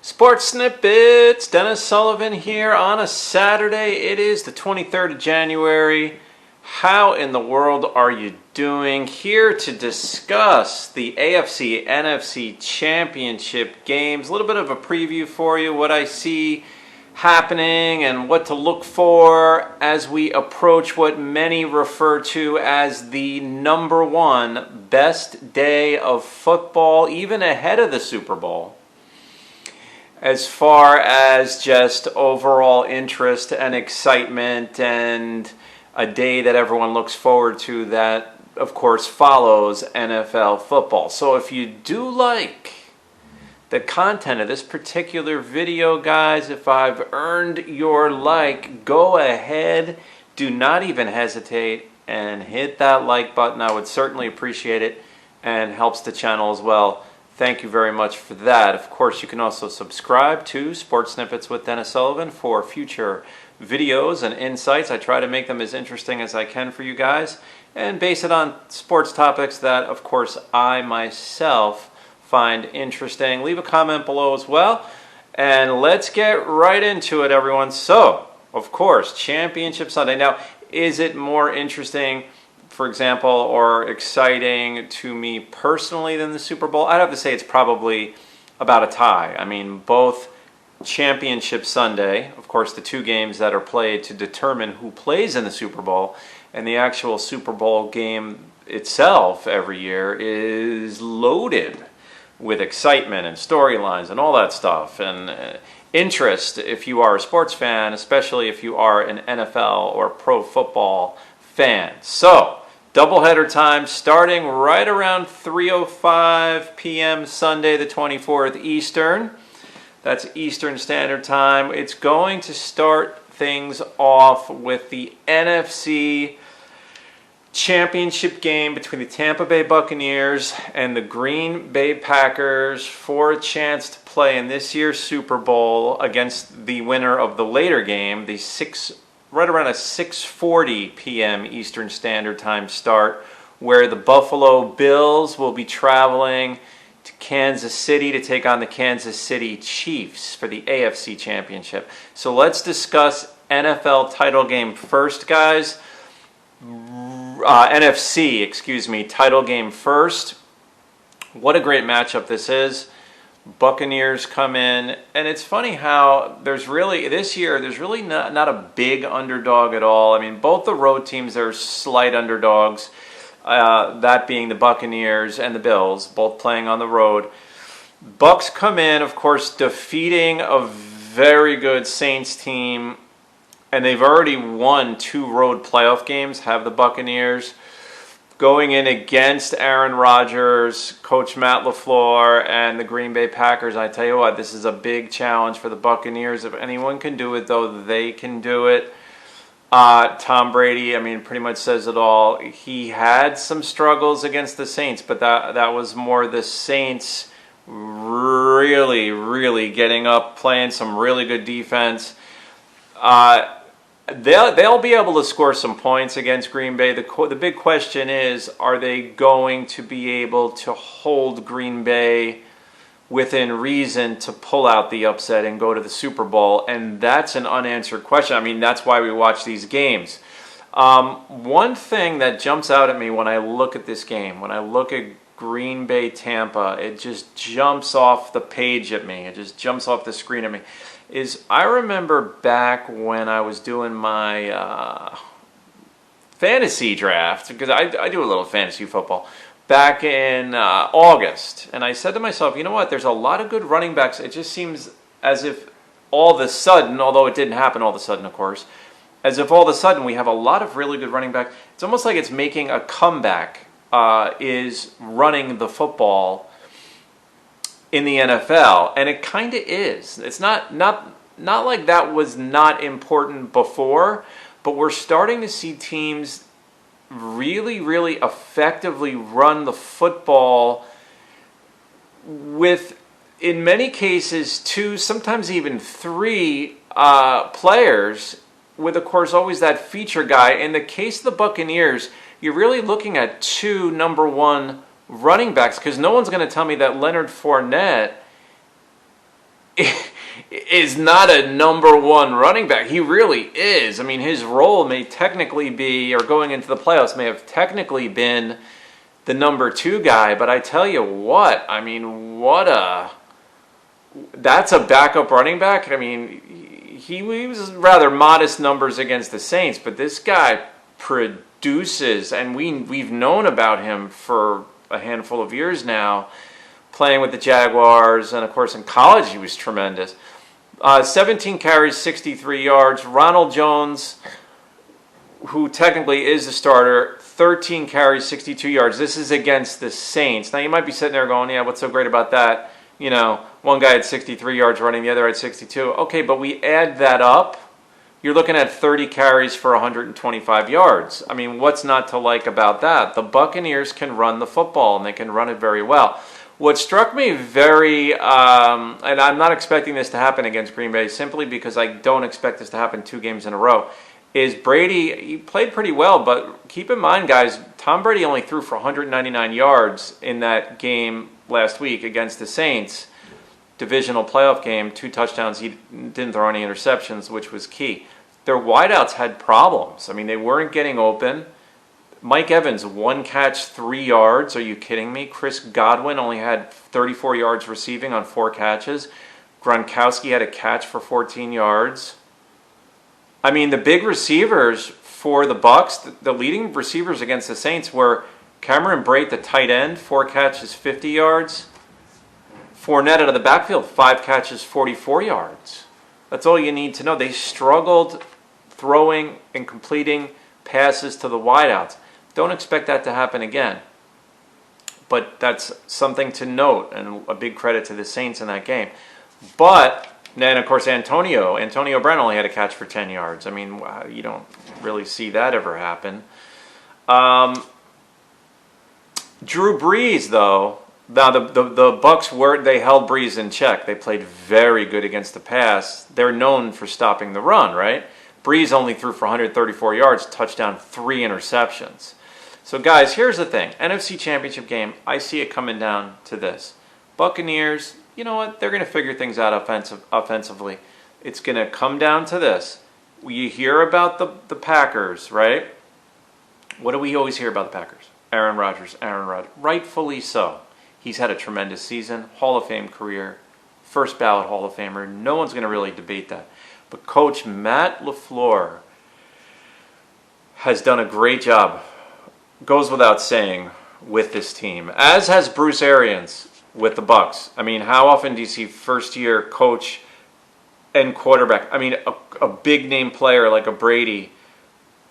Sports Snippets, Dennis Sullivan here on a Saturday. It is the 23rd of January. How in the world are you doing? Here to discuss the AFC, NFC championship games. A little bit of a preview for you, what I see happening and what to look for as we approach what many refer to as the number one best day of football, even ahead of the Super Bowl. As far as just overall interest and excitement and a day that everyone looks forward to that, of course, follows NFL football. So if you do like the content of this particular video, guys, if I've earned your like, go ahead. Do not even hesitate and hit that like button. I would certainly appreciate it and helps the channel as well. Thank you very much for that. Of course, you can also subscribe to Sports Snippets with Dennis Sullivan for future videos and insights. I try to make them as interesting as I can for you guys and base it on sports topics that, of course, I myself find interesting. Leave a comment below as well. And let's get right into it, everyone. So, of course, Championship Sunday. Now, is it more interesting, for example, or exciting to me personally than the Super Bowl? I'd have to say it's probably about a tie. I mean, both Championship Sunday, of course, the two games that are played to determine who plays in the Super Bowl, and the actual Super Bowl game itself every year is loaded with excitement and storylines and all that stuff, and interest if you are a sports fan, especially if you are an NFL or pro football fan. So, doubleheader time starting right around 3:05 p.m. Sunday the 24th Eastern. That's Eastern Standard Time. It's going to start things off with the NFC championship game between the Tampa Bay Buccaneers and the Green Bay Packers for a chance to play in this year's Super Bowl against the winner of the later game, right around a 6:40 p.m. Eastern Standard Time start, where the Buffalo Bills will be traveling to Kansas City to take on the Kansas City Chiefs for the AFC Championship. So let's discuss NFL title game first, guys. NFC, title game first. What a great matchup this is. Buccaneers come in, and it's funny how this year there's really not a big underdog at all. I mean, both the road teams are slight underdogs, that being the Buccaneers and the Bills, both playing on the road. Bucs come in, of course, defeating a very good Saints team, and they've already won 2 road playoff games, have the Buccaneers. Going in against Aaron Rodgers, Coach Matt LaFleur, and the Green Bay Packers. I tell you what, this is a big challenge for the Buccaneers. If anyone can do it, though, they can do it. Tom Brady, pretty much says it all. He had some struggles against the Saints, but that was more the Saints really, really getting up, playing some really good defense. They'll be able to score some points against Green Bay. The big question is, are they going to be able to hold Green Bay within reason to pull out the upset and go to the Super Bowl? And that's an unanswered question. That's why we watch these games. One thing that jumps out at me when I look at this game, when I look at Green Bay Tampa, it just jumps off the page at me. It just jumps off the screen at me. Is I remember back when I was doing my fantasy draft, because I do a little fantasy football, back in August. And I said to myself, you know what, there's a lot of good running backs. It just seems as if all of a sudden, although it didn't happen all of a sudden, of course, as if all of a sudden we have a lot of really good running backs. It's almost like it's making a comeback, is running the football in the NFL, and it kind of is. It's not like that was not important before, but we're starting to see teams really, really effectively run the football with, in many cases, 2, sometimes even 3 players, with, of course, always that feature guy. In the case of the Buccaneers, you're really looking at 2 number 1 running backs, because no one's going to tell me that Leonard Fournette is not a number one running back. He really is. I mean, his role may technically be, or going into the playoffs, may have technically been the number two guy. But I tell you what, I mean, that's a backup running back. I mean, he was rather modest numbers against the Saints, but this guy produces, and we've known about him for a handful of years now, playing with the Jaguars, and of course in college he was tremendous. 17 carries, 63 yards. Ronald Jones, who technically is the starter, 13 carries, 62 yards. This is against the Saints. Now you might be sitting there going, yeah, what's so great about that? You know, one guy had 63 yards running, the other had 62. Okay, but we add that up, you're looking at 30 carries for 125 yards. I mean, what's not to like about that? The Buccaneers can run the football, and they can run it very well. What struck me very, and I'm not expecting this to happen against Green Bay simply because I don't expect this to happen 2 games in a row, is Brady. He played pretty well, but keep in mind, guys, Tom Brady only threw for 199 yards in that game last week against the Saints. Divisional playoff game, 2 touchdowns. He didn't throw any interceptions, which was key. Their wideouts had problems. I mean, they weren't getting open. Mike Evans, 1 catch, 3 yards. Are you kidding me? Chris Godwin only had 34 yards receiving on 4 catches. Gronkowski had a catch for 14 yards. I mean, the big receivers for the Bucks, the leading receivers against the Saints were Cameron Brate, the tight end, 4 catches, 50 yards. Fournette out of the backfield, 5 catches, 44 yards. That's all you need to know. They struggled throwing and completing passes to the wideouts. Don't expect that to happen again. But that's something to note, and a big credit to the Saints in that game. But then, of course, Antonio Brown only had a catch for 10 yards. I mean, you don't really see that ever happen. Drew Brees, though, now the Bucks they held Brees in check. They played very good against the pass. They're known for stopping the run, right? Brees only threw for 134 yards, touchdown, 3 interceptions. So, guys, here's the thing. NFC Championship game, I see it coming down to this. Buccaneers, you know what? They're going to figure things out offensively. It's going to come down to this. You hear about the Packers, right? What do we always hear about the Packers? Aaron Rodgers. Rightfully so. He's had a tremendous season, Hall of Fame career, first ballot Hall of Famer. No one's going to really debate that. But Coach Matt LaFleur has done a great job, goes without saying, with this team, as has Bruce Arians with the Bucks. I mean, how often do you see first-year coach and quarterback? I mean, a big-name player like a Brady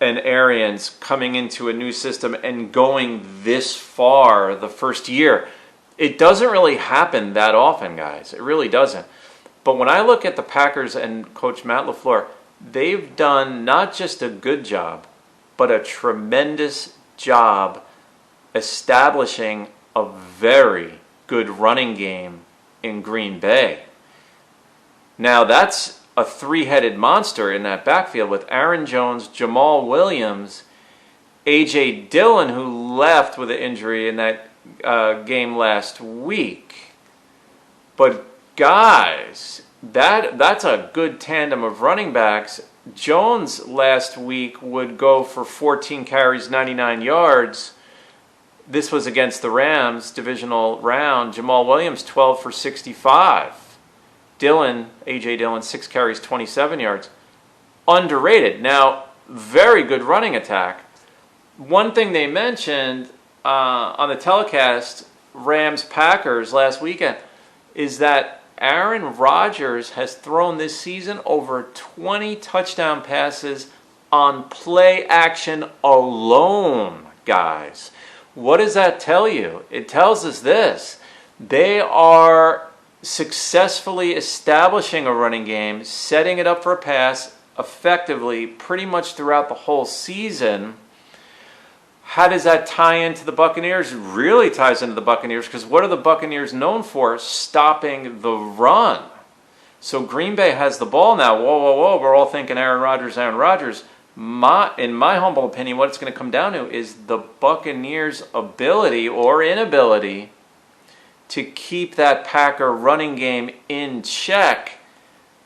and Arians coming into a new system and going this far the first year. It doesn't really happen that often, guys. It really doesn't. But when I look at the Packers and Coach Matt LaFleur, they've done not just a good job, but a tremendous job establishing a very good running game in Green Bay. Now, that's a 3-headed monster in that backfield with Aaron Jones, Jamal Williams, A.J. Dillon, who left with an injury in that game last week. But guys, that's a good tandem of running backs. Jones last week would go for 14 carries, 99 yards. This was against the Rams, divisional round. Jamal Williams, 12 for 65. Dillon, A.J. Dillon, 6 carries, 27 yards. Underrated. Now, very good running attack. One thing they mentioned on the telecast, Rams-Packers last weekend, is that Aaron Rodgers has thrown this season over 20 touchdown passes on play action alone, guys. What does that tell you? It tells us this. They are successfully establishing a running game, setting it up for a pass effectively pretty much throughout the whole season. How does that tie into the Buccaneers? It really ties into the Buccaneers because what are the Buccaneers known for? Stopping the run. So Green Bay has the ball now. Whoa. We're all thinking Aaron Rodgers. In my humble opinion, what it's going to come down to is the Buccaneers' ability or inability to keep that Packer running game in check,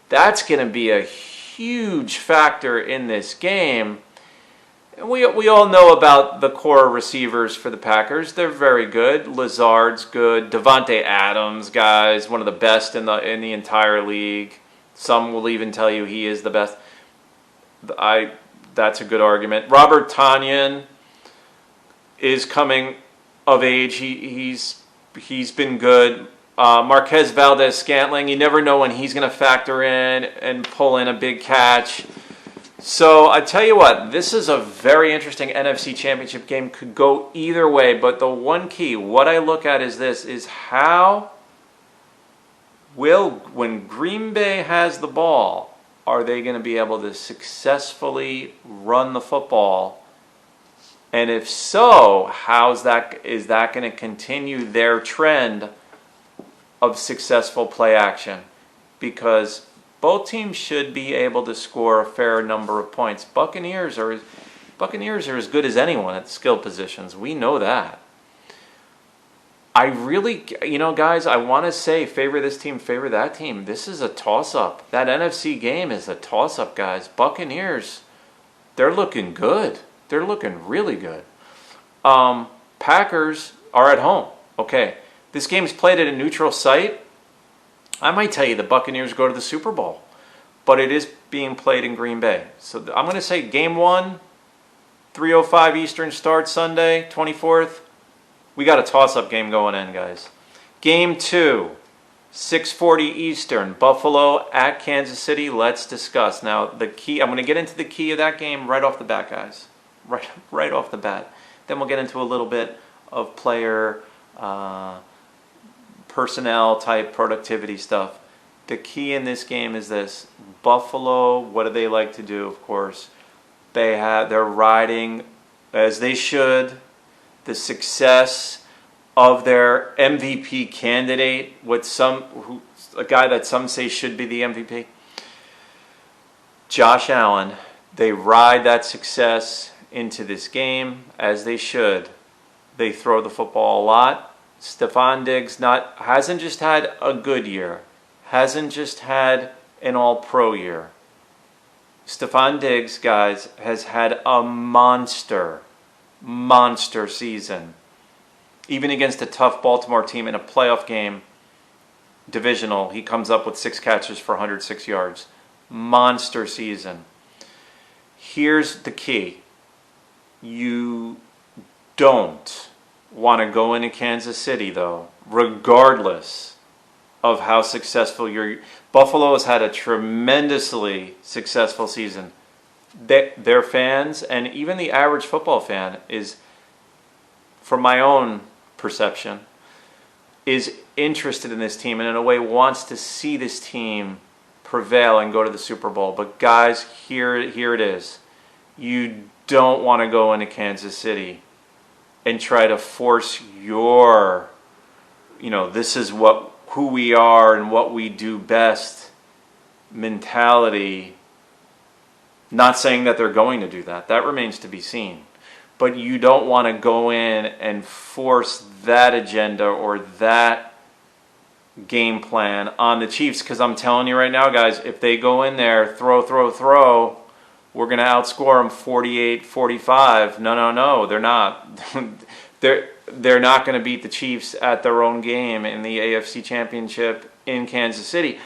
that's going to be a huge factor in this game. And we all know about the core receivers for the Packers. They're very good. Lazard's good. Devontae Adams, guys, one of the best in the entire league. Some will even tell you he is the best. That's a good argument. Robert Tonyan is coming of age. He's been good. Marquez Valdez-Scantling, you never know when he's going to factor in and pull in a big catch. So I tell you what, this is a very interesting NFC Championship game. Could go either way, but the one key, what I look at is this, is how when Green Bay has the ball, are they going to be able to successfully run the football? And if so, is that going to continue their trend of successful play action? Because both teams should be able to score a fair number of points. Buccaneers are as good as anyone at skill positions. We know that. I really, guys, I want to say favor this team, favor that team. This is a toss-up. That NFC game is a toss-up, guys. Buccaneers, they're looking good. They're looking really good. Packers are at home. Okay, this game's played at a neutral site. I might tell you the Buccaneers go to the Super Bowl, but it is being played in Green Bay. So I'm going to say game 1, 3:05 Eastern start Sunday, 24th. We got a toss-up game going in, guys. Game 2, 6:40 Eastern, Buffalo at Kansas City. Let's discuss. Now, the key, I'm going to get into the key of that game right off the bat, guys. Right off the bat. Then we'll get into a little bit of player personnel type productivity stuff. The key in this game is this. Buffalo, what do they like to do? Of course, they're riding, as they should, the success of their MVP candidate, a guy that some say should be the MVP, Josh Allen. They ride that success into this game, as they should. They throw the football a lot. Stephon Diggs hasn't just had a good year, hasn't just had an all-pro year. Stephon Diggs, guys, has had a monster season. Even against a tough Baltimore team in a playoff game, divisional, he comes up with 6 catches for 106 yards. Monster season. Here's the key. You don't want to go into Kansas City, though, regardless of how successful Buffalo has had a tremendously successful season. Their fans, and even the average football fan, is, from my own perception, is interested in this team and in a way wants to see this team prevail and go to the Super Bowl. But guys, here it is. You don't want to go into Kansas City and try to force this is who we are and what we do best mentality. Not saying that they're going to do that. That remains to be seen. But you don't want to go in and force that agenda or that game plan on the Chiefs, because I'm telling you right now, guys, if they go in there, throw, we're going to outscore them 48-45. No, they're not. They're not going to beat the Chiefs at their own game in the AFC Championship in Kansas City.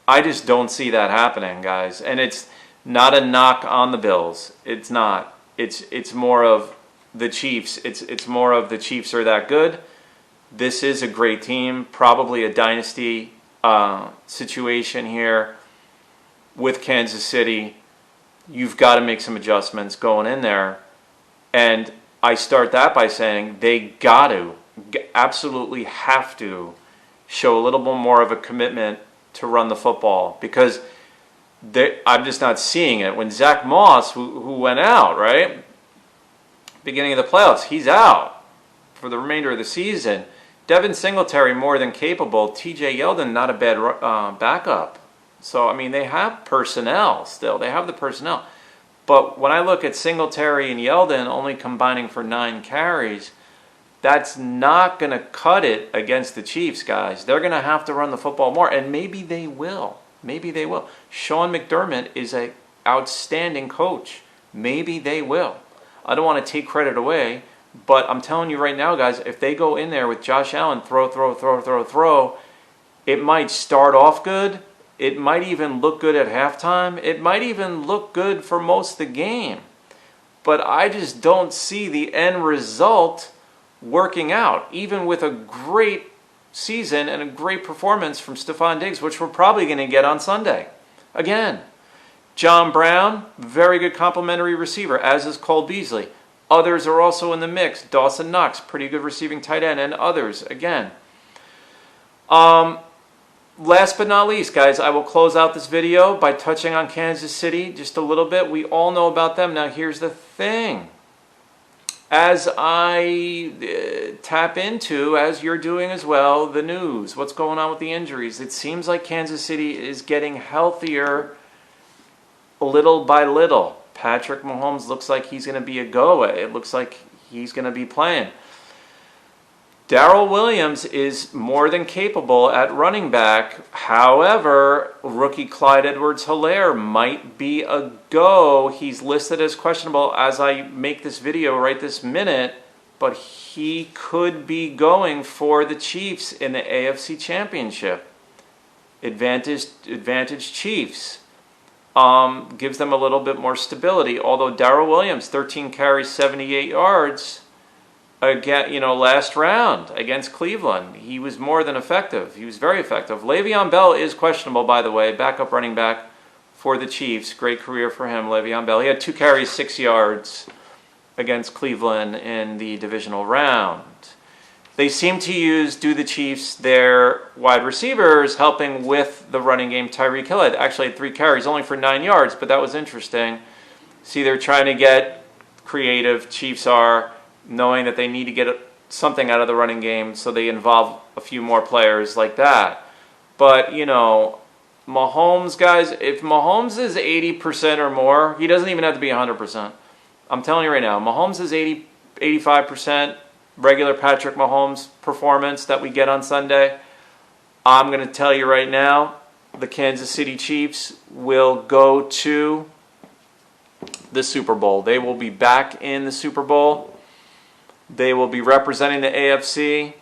I just don't see that happening, guys. And it's not a knock on the Bills. It's not. It's more of the Chiefs. It's more of the Chiefs are that good. This is a great team, probably a dynasty situation here with Kansas City. You've got to make some adjustments going in there. And I start that by saying they absolutely have to show a little bit more of a commitment to run the football, because I'm just not seeing it. When Zach Moss, who went out, right, beginning of the playoffs, he's out for the remainder of the season. Devin Singletary more than capable. TJ Yeldon, not a bad backup. So, I mean, they have personnel still. They have the personnel. But when I look at Singletary and Yeldon only combining for 9 carries, That's not going to cut it against the Chiefs, guys. They're going to have to run the football more, and maybe they will. Maybe they will. Sean McDermott is an outstanding coach. Maybe they will. I don't want to take credit away, but I'm telling you right now, guys, if they go in there with Josh Allen, throw, it might start off good. It might even look good at halftime. It might even look good for most of the game. But I just don't see the end result working out, even with a great season and a great performance from Stephon Diggs, which we're probably going to get on Sunday. Again, John Brown, very good complimentary receiver, as is Cole Beasley. Others are also in the mix. Dawson Knox, pretty good receiving tight end, and others, again. Last but not least, guys, I will close out this video by touching on Kansas City just a little bit. We all know about them. Now, here's the thing. As I tap into, as you're doing as well, the news, what's going on with the injuries, it seems like Kansas City is getting healthier little by little. Patrick Mahomes looks like he's going to be a go. It looks like he's going to be playing. Darrell Williams is more than capable at running back. However, rookie Clyde Edwards-Hilaire might be a go. He's listed as questionable as I make this video right this minute, but he could be going for the Chiefs in the AFC Championship. Advantage Chiefs. Gives them a little bit more stability. Although Darrell Williams, 13 carries, 78 yards. Again, last round against Cleveland, he was more than effective. He was very effective. Le'Veon Bell is questionable, by the way, backup running back for the Chiefs. Great career for him, Le'Veon Bell. He had 2 carries, 6 yards against Cleveland in the divisional round. They seem to do the Chiefs, their wide receivers, helping with the running game. Tyreek Hill actually had 3 carries, only for 9 yards, but that was interesting. See, they're trying to get creative. Chiefs are, knowing that they need to get something out of the running game, so they involve a few more players like that. But, Mahomes, guys, if Mahomes is 80% or more, he doesn't even have to be 100%. I'm telling you right now, Mahomes is 85% regular Patrick Mahomes performance that we get on Sunday. I'm going to tell you right now, the Kansas City Chiefs will go to the Super Bowl. They will be back in the Super Bowl. They will be representing the AFC.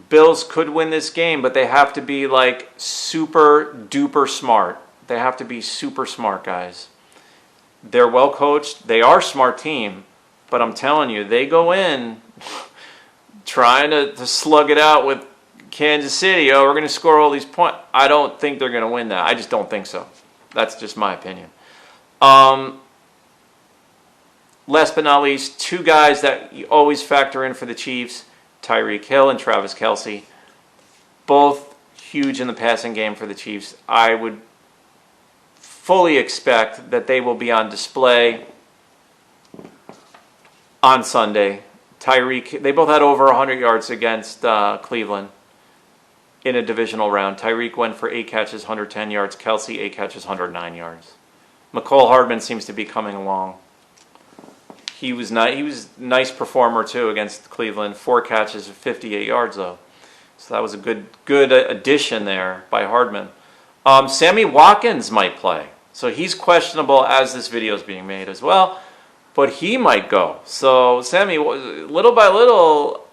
Bills could win this game, but they have to be like super duper smart. They have to be super smart, guys. They're well coached. They are a smart team, but I'm telling you, they go in trying to slug it out with Kansas City. Oh, we're going to score all these points. I don't think they're going to win that. I just don't think so. That's just my opinion. Last but not least, 2 guys that you always factor in for the Chiefs, Tyreek Hill and Travis Kelce. Both huge in the passing game for the Chiefs. I would fully expect that they will be on display on Sunday. Tyreek, they both had over 100 yards against Cleveland in a divisional round. Tyreek went for 8 catches, 110 yards. Kelce, 8 catches, 109 yards. McCole Hardman seems to be coming along. He was a nice performer too against Cleveland. 4 catches, 58 yards though. So that was a good addition there by Hardman. Sammy Watkins might play. So he's questionable as this video is being made as well. But he might go. So Sammy, little by little,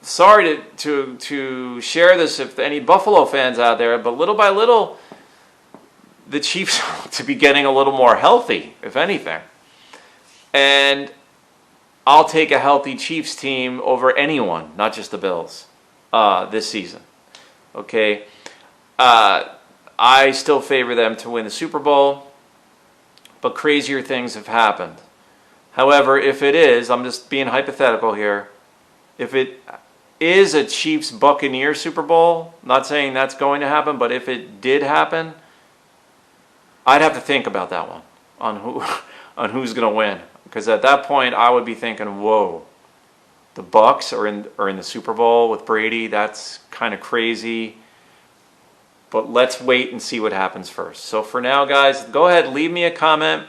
sorry to share this if any Buffalo fans out there, but little by little, the Chiefs to be getting a little more healthy, if anything. And I'll take a healthy Chiefs team over anyone, not just the Bills, this season. Okay? I still favor them to win the Super Bowl, but crazier things have happened. However, if it is, I'm just being hypothetical here, if it is a Chiefs-Buccaneer Super Bowl, not saying that's going to happen, but if it did happen, I'd have to think about that one, on who's going to win. Because at that point, I would be thinking, whoa, the Bucs are in the Super Bowl with Brady. That's kind of crazy. But let's wait and see what happens first. So for now, guys, go ahead, leave me a comment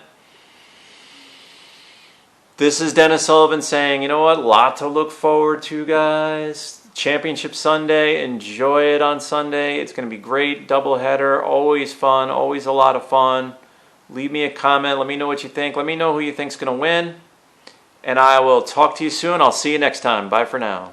This is Dennis Sullivan saying, you know what, lot to look forward to, guys. Championship Sunday, enjoy it on Sunday. It's going to be great, doubleheader, always fun, always a lot of fun. Leave me a comment, let me know what you think. Let me know who you think's going to win. And I will talk to you soon. I'll see you next time. Bye for now.